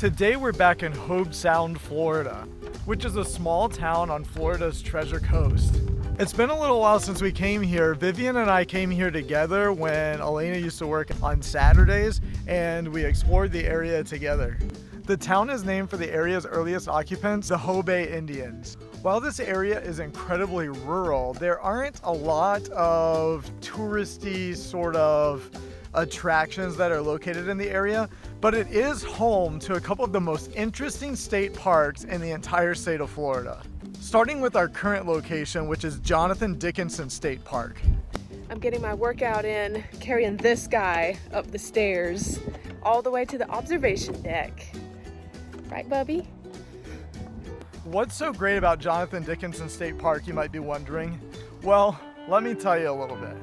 Today we're back in Hobe Sound, Florida, which is a small town on Florida's Treasure Coast. It's been a little while since we came here. Vivian and I came here together when Elena used to work on Saturdays, and we explored the area together. The town is named for the area's earliest occupants, the Hobe Indians. While this area is incredibly rural, there aren't a lot of touristy sort of attractions that are located in the area, but it is home to a couple of the most interesting state parks in the entire state of Florida. Starting with our current location, which is Jonathan Dickinson State Park. I'm getting my workout in, carrying this guy up the stairs, all the way to the observation deck. Right, Bubby? What's so great about Jonathan Dickinson State Park, you might be wondering? Well, let me tell you a little bit.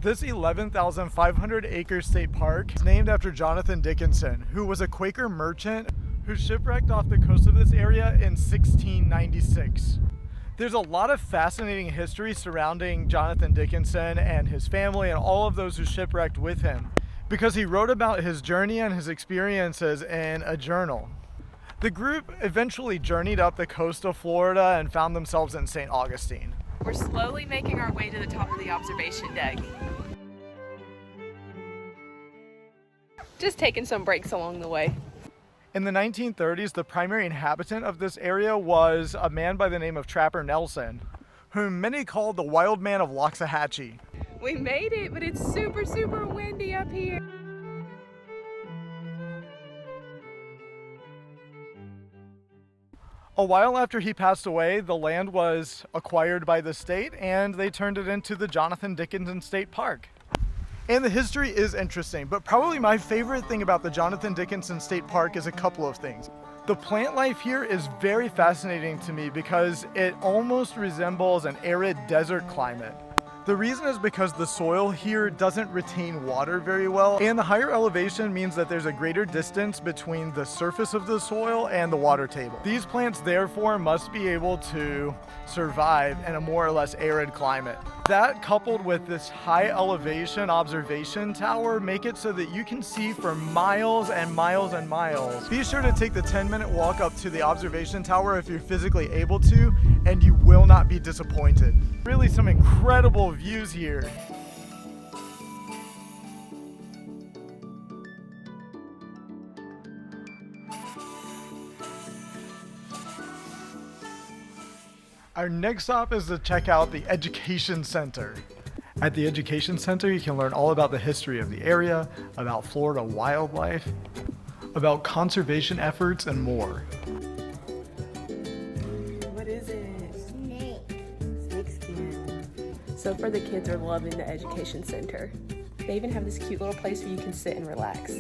This 11,500 acre state park is named after Jonathan Dickinson, who was a Quaker merchant who shipwrecked off the coast of this area in 1696. There's a lot of fascinating history surrounding Jonathan Dickinson and his family and all of those who shipwrecked with him, because he wrote about his journey and his experiences in a journal. The group eventually journeyed up the coast of Florida and found themselves in St. Augustine. We're slowly making our way to the top of the observation deck. Just taking some breaks along the way. In the 1930s, the primary inhabitant of this area was a man by the name of Trapper Nelson, whom many called the Wild Man of Loxahatchee. We made it, but it's super, super windy up here. A while after he passed away, the land was acquired by the state and they turned it into the Jonathan Dickinson State Park. And the history is interesting, but probably my favorite thing about the Jonathan Dickinson State Park is a couple of things. The plant life here is very fascinating to me because it almost resembles an arid desert climate. The reason is because the soil here doesn't retain water very well, and the higher elevation means that there's a greater distance between the surface of the soil and the water table. These plants therefore must be able to survive in a more or less arid climate. That, coupled with this high elevation observation tower, make it so that you can see for miles and miles and miles. Be sure to take the 10-minute walk up to the observation tower if you're physically able to, and you will not be disappointed. Really some incredible views here. Our next stop is to check out the Education Center. At the Education Center, you can learn all about the history of the area, about Florida wildlife, about conservation efforts, and more. What is it? Snake. Snake skin. So far the kids are loving the Education Center. They even have this cute little place where you can sit and relax.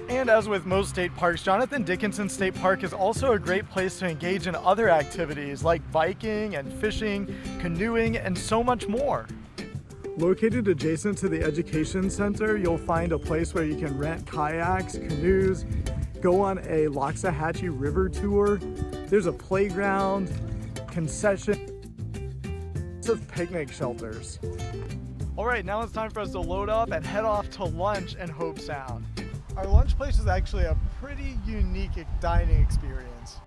And as with most state parks, Jonathan Dickinson State Park is also a great place to engage in other activities like biking and fishing, canoeing, and so much more. Located adjacent to the Education Center, you'll find a place where you can rent kayaks, canoes, go on a Loxahatchee River tour. There's a playground, concession, of picnic shelters. All right, now it's time for us to load up and head off to lunch in Hobe Sound. Our lunch place is actually a pretty unique dining experience.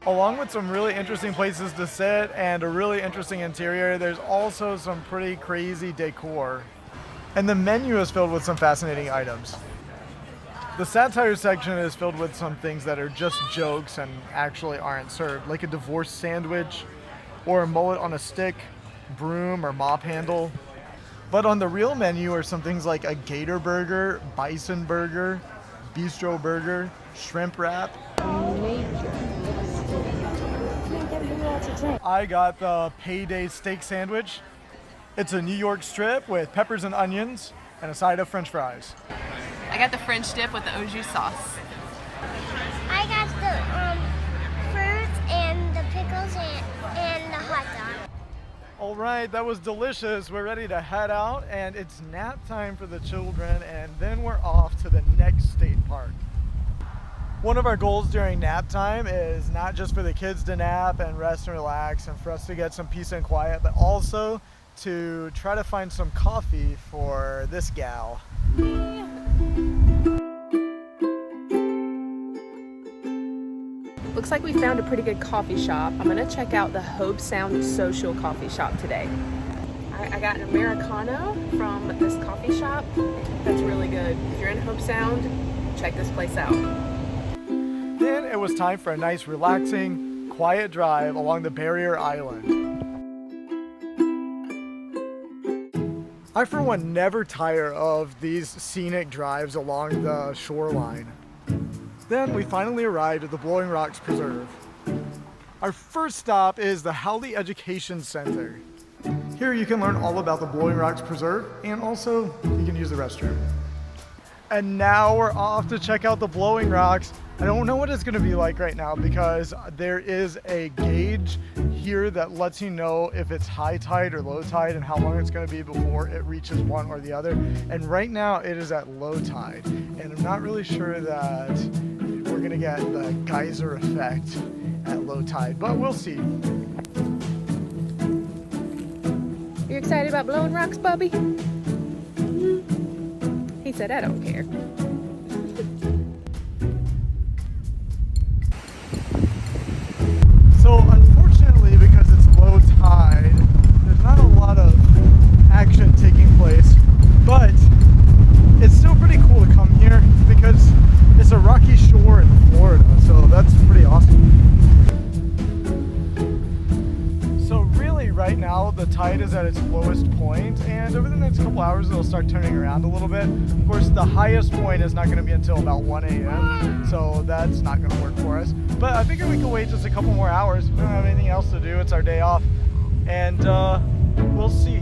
Along with some really interesting places to sit and a really interesting interior, there's also some pretty crazy decor. And the menu is filled with some fascinating items. The satire section is filled with some things that are just jokes and actually aren't served, like a divorce sandwich or a mullet on a stick, broom or mop handle. But on the real menu are some things like a gator burger, bison burger, bistro burger, shrimp wrap. I got the payday steak sandwich. It's a New York strip with peppers and onions and a side of French fries. I got the French dip with the au jus sauce. I got the fruits and the pickles and the hot dog. All right, that was delicious. We're ready to head out, and it's nap time for the children, and then we're off to the next state park. One of our goals during nap time is not just for the kids to nap and rest and relax and for us to get some peace and quiet, but also to try to find some coffee for this gal. Looks like we found a pretty good coffee shop. I'm gonna check out the Hobe Sound social coffee shop today. I got an Americano from this coffee shop. That's really good. If you're in Hobe Sound, check this place out. Then it was time for a nice, relaxing, quiet drive along the barrier island. I, for one, never tire of these scenic drives along the shoreline. Then we finally arrived at the Blowing Rocks Preserve. Our first stop is the Howley Education Center. Here you can learn all about the Blowing Rocks Preserve, and also you can use the restroom. And now we're off to check out the Blowing Rocks. I don't know what it's gonna be like right now because there is a gauge here that lets you know if it's high tide or low tide and how long it's gonna be before it reaches one or the other. And right now it is at low tide. And I'm not really sure that we're gonna get the geyser effect at low tide, but we'll see. You excited about Blowing Rocks, Bubby? He said, I don't care. So unfortunately, because it's low tide, there's not a lot of action taking place, but it's still pretty cool to come here because it's a rocky shore in Florida, so that's pretty awesome. So really right now the tide is at its lowest point, and over the next couple hours it'll start turning around a little bit. Of course, the highest point is not going to be until about 1 a.m. so that's not going to work for us. But I figure we can wait just a couple more hours. We don't have anything else to do. It's our day off, and we'll see.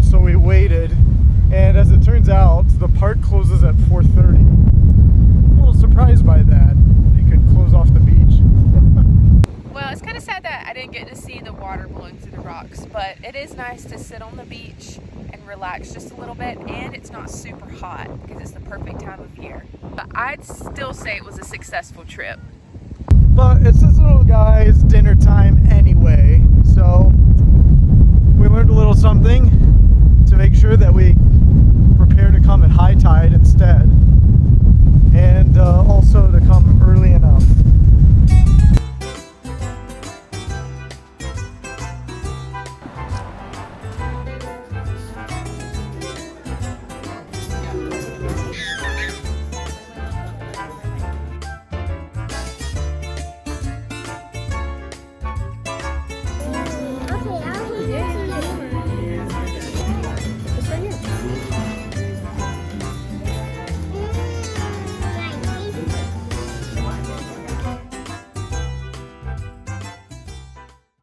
So we waited, and as it turns out, the park closes at 4:30. I'm a little surprised by that. They could close off the beach. Well, it's kind of sad that I didn't get to see the water blowing through the rocks, but it is nice to sit on the beach and relax just a little bit, and it's not super hot because it's the perfect time of year. But I'd still say it was a successful trip. But it's this little guy's dinner time anyway, so